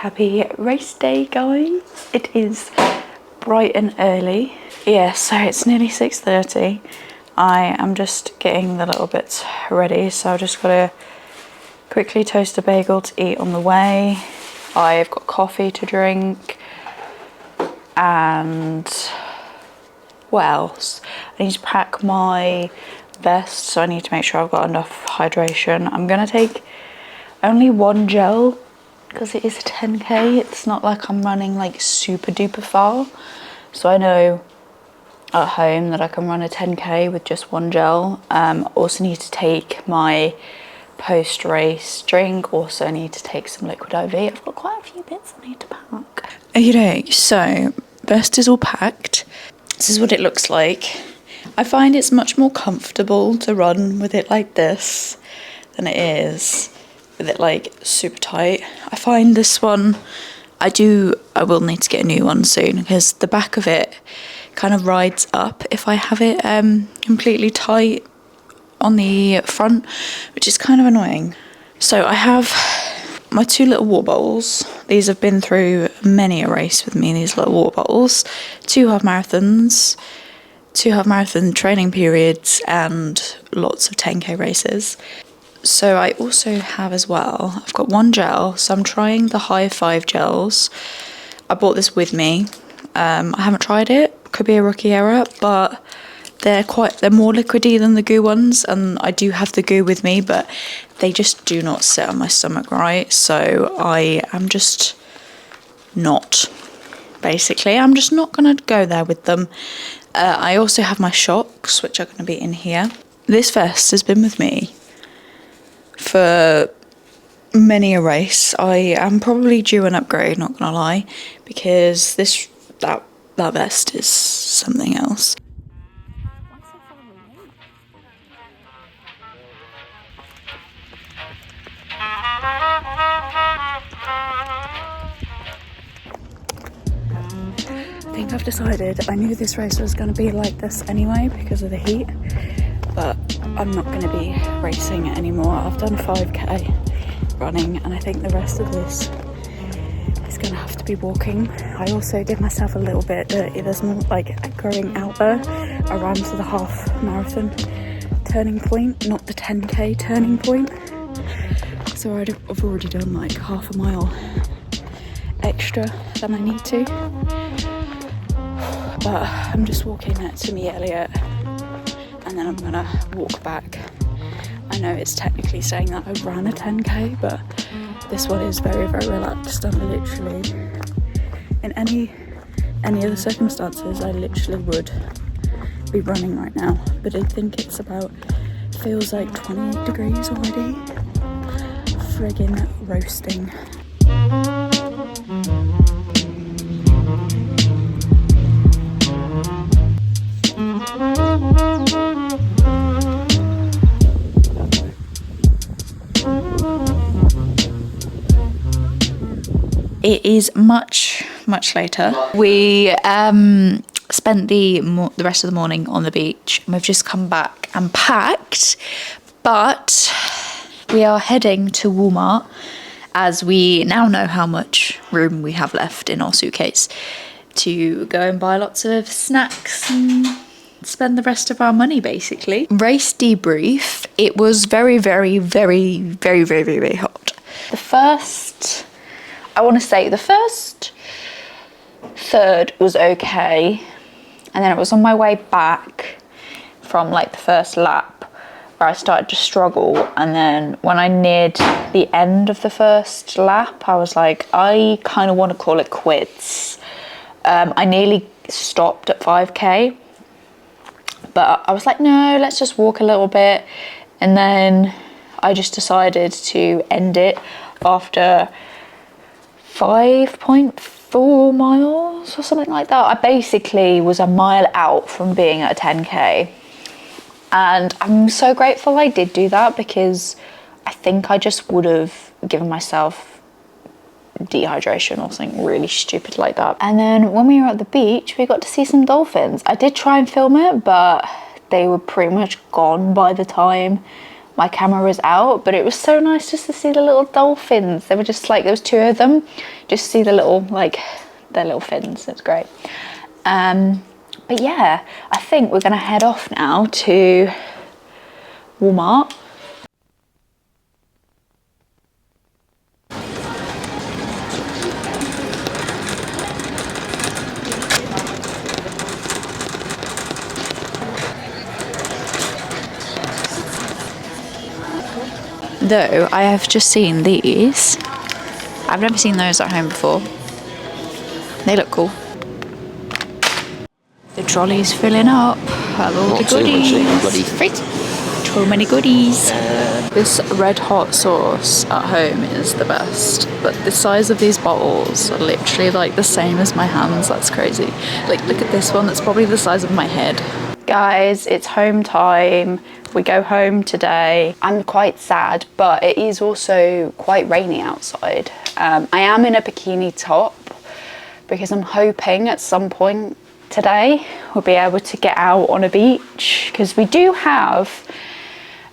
Happy race day, guys. It is bright and early. Yeah, so it's nearly 6:30. I am just getting the little bits ready, so I've just got to quickly toast a bagel to eat on the way. I've got coffee to drink, and what else? I need to pack my vest, so I need to make sure I've got enough hydration. I'm gonna take only one gel because it is a 10k. It's not like I'm running like super duper far, so I know at home that I can run a 10k with just one gel. Also need to take my post-race drink, also need to take some liquid IV. I've got quite a few bits I need to pack. Okay, so vest is all packed. This is what it looks like. I find it's much more comfortable to run with it like this than it is with it like super tight. I find this one, I will need to get a new one soon because the back of it kind of rides up if I have it completely tight on the front, which is kind of annoying. So I have my two little water bottles. These have been through many a race with me, these little water bottles. 2 half marathons, 2 half marathon training periods, and lots of 10k races. So I also have as well, I've got one gel, so I'm trying the High 5 gels. I bought this with me. I haven't tried it, could be a rookie error, but they're more liquidy than the goo ones, and I do have the goo with me, but they just do not sit on my stomach right, so I am just not, basically. I'm just not going to go there with them. I also have my shocks, which are going to be in here. This vest has been with me for many a race. I am probably due an upgrade, not going to lie, because that vest is something else. I think I've decided, I knew this race was going to be like this anyway because of the heat, but I'm not going to be racing it anymore. I've done 5k running, and I think the rest of this is going to have to be walking. I also did myself a little bit dirty. There's more like going out there. I ran to the half marathon turning point, not the 10k turning point. So I've already done like half a mile extra than I need to. But I'm just walking to me Elliot, and then I'm gonna walk back. I know it's technically saying that I ran a 10k, but this one is very, very relaxed. I'm literally, in any other circumstances, I literally would be running right now. But I think it's feels like 28 degrees already. Friggin' roasting. It is much later. We spent the rest of the morning on the beach, and we've just come back and packed, but we are heading to Walmart as we now know how much room we have left in our suitcase to go and buy lots of snacks and spend the rest of our money, basically. Race debrief. It was very, very, very, very, very, very, very hot. I want to say the first third was okay, and then it was on my way back from like the first lap where I started to struggle, and then when I neared the end of the first lap, I was like, I kind of want to call it quits. I nearly stopped at 5k, but I was like, no, let's just walk a little bit, and then I just decided to end it after 5.4 miles or something like that. I basically was a mile out from being at a 10k, and I'm so grateful I did do that, because I think I just would have given myself dehydration or something really stupid like that. And then when we were at the beach, we got to see some dolphins. I did try and film it, but they were pretty much gone by the time my camera was out, but it was so nice just to see the little dolphins. They were just like, there was 2 of them, just see the little, like, their little fins. It was great. But yeah, I think we're gonna head off now to Walmart. Though I have just seen these. I've never seen those at home before. They look cool. The trolley's filling up. Have all the goodies. So many goodies. This red hot sauce at home is the best, but the size of these bottles are literally like the same as my hands. That's crazy. Like, look at this one, that's probably the size of my head. Guys, it's home time. We go home today. I'm quite sad, but it is also quite rainy outside. I am in a bikini top because I'm hoping at some point today we'll be able to get out on a beach, because we do have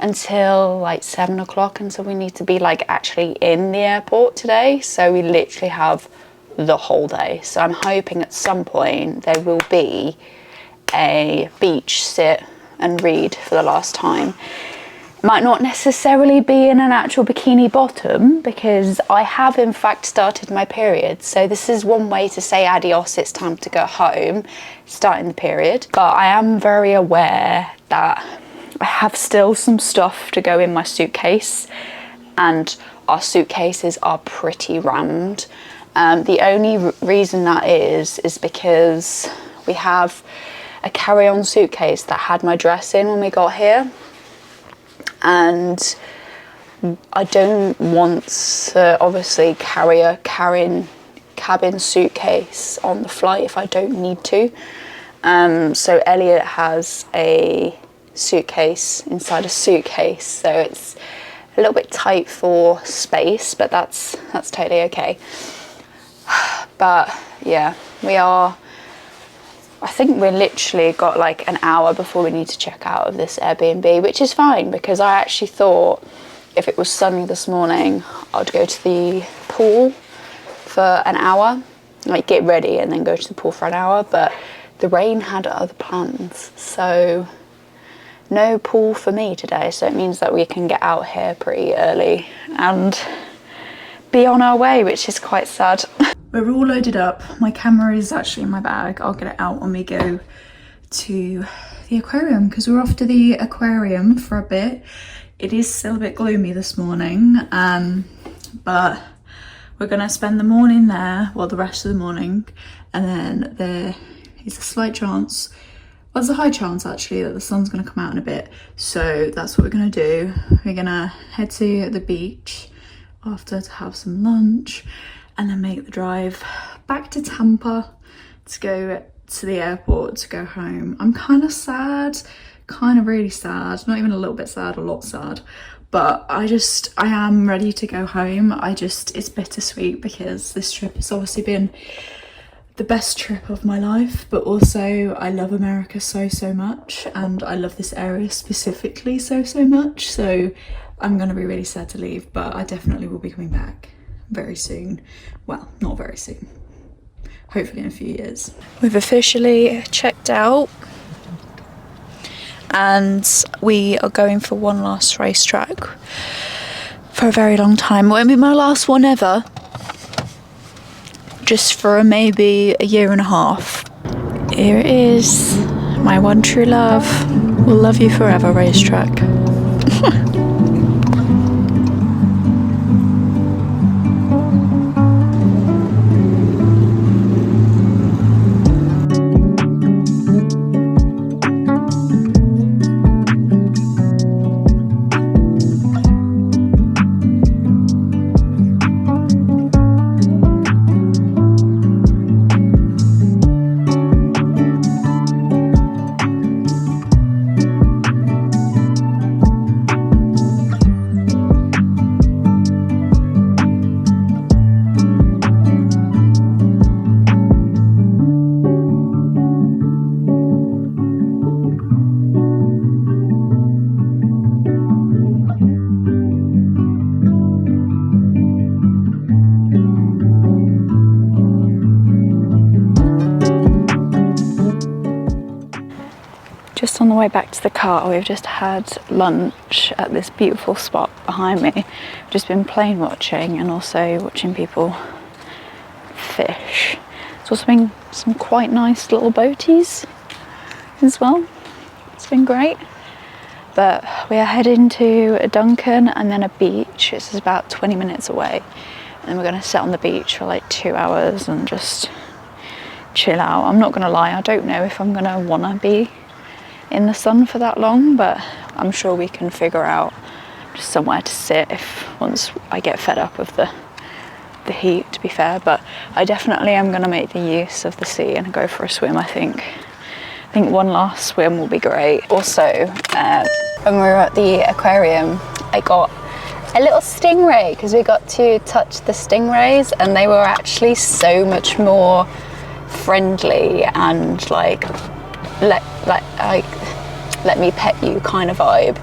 until like 7 o'clock until we need to be like actually in the airport today. So we literally have the whole day. So I'm hoping at some point there will be a beach sit and read for the last time. Might not necessarily be in an actual bikini bottom, because I have in fact started my period. So this is one way to say adios, it's time to go home, starting the period. But I am very aware that I have still some stuff to go in my suitcase, and our suitcases are pretty rammed. The only reason that is because we have a carry-on suitcase that had my dress in when we got here, and I don't want to obviously carry a cabin suitcase on the flight if I don't need to. So Elliot has a suitcase inside a suitcase, so it's a little bit tight for space, but that's totally okay. But yeah, I think we literally got like an hour before we need to check out of this Airbnb, which is fine, because I actually thought if it was sunny this morning, I'd go to the pool for an hour, like get ready and then go to the pool for an hour, but the rain had other plans, so no pool for me today. So it means that we can get out here pretty early and be on our way, which is quite sad. We're all loaded up. My camera is actually in my bag. I'll get it out when we go to the aquarium, because we're off to the aquarium for a bit. It is still a bit gloomy this morning, but we're gonna spend the morning there, well, the rest of the morning, and then there is a slight chance, well, there's a high chance actually that the sun's gonna come out in a bit. So that's what we're gonna do. We're gonna head to the beach after to have some lunch, and then make the drive back to Tampa to go to the airport to go home. I'm kind of sad, kind of really sad, not even a little bit sad, a lot sad, but I am ready to go home. It's bittersweet, because this trip has obviously been the best trip of my life, but also I love America so much, and I love this area specifically so much. So I'm gonna be really sad to leave, but I definitely will be coming back very soon. Well, not very soon, hopefully in a few years. We've officially checked out and we are going for one last racetrack for a very long time. It won't be my last one ever, just for maybe a year and a half. Here it is, my one true love. Will love you forever racetrack. on the way back to the car, we've just had lunch at this beautiful spot behind me. Just been plane watching and also watching people fish. There's also been some quite nice little boaties as well. It's been great. But we are heading to a Duncan and then a beach. This is about 20 minutes away. And then we're going to sit on the beach for like 2 hours and just chill out. I'm not going to lie, I don't know if I'm going to want to be in the sun for that long, but I'm sure we can figure out just somewhere to sit once I get fed up of the heat, to be fair. But I definitely am going to make the use of the sea and go for a swim. I think one last swim will be great. Also, when we were at the aquarium, I got a little stingray because we got to touch the stingrays, and they were actually so much more friendly and like let me pet you kind of vibe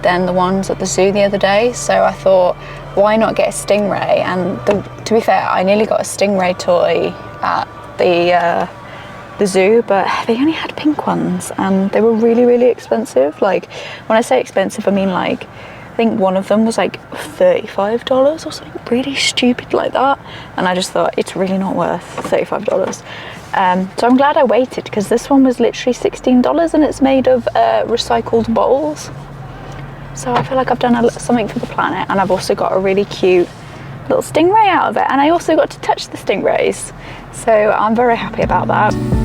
than the ones at the zoo the other day. So I thought, why not get a stingray? And to be fair, I nearly got a stingray toy at the zoo, but they only had pink ones and they were really, really expensive. Like, when I say expensive, I mean like, I think one of them was like $35 or something really stupid like that. And I just thought, it's really not worth $35. So I'm glad I waited, because this one was literally $16 and it's made of recycled bottles. So I feel like I've done something for the planet, and I've also got a really cute little stingray out of it, and I also got to touch the stingrays. So I'm very happy about that.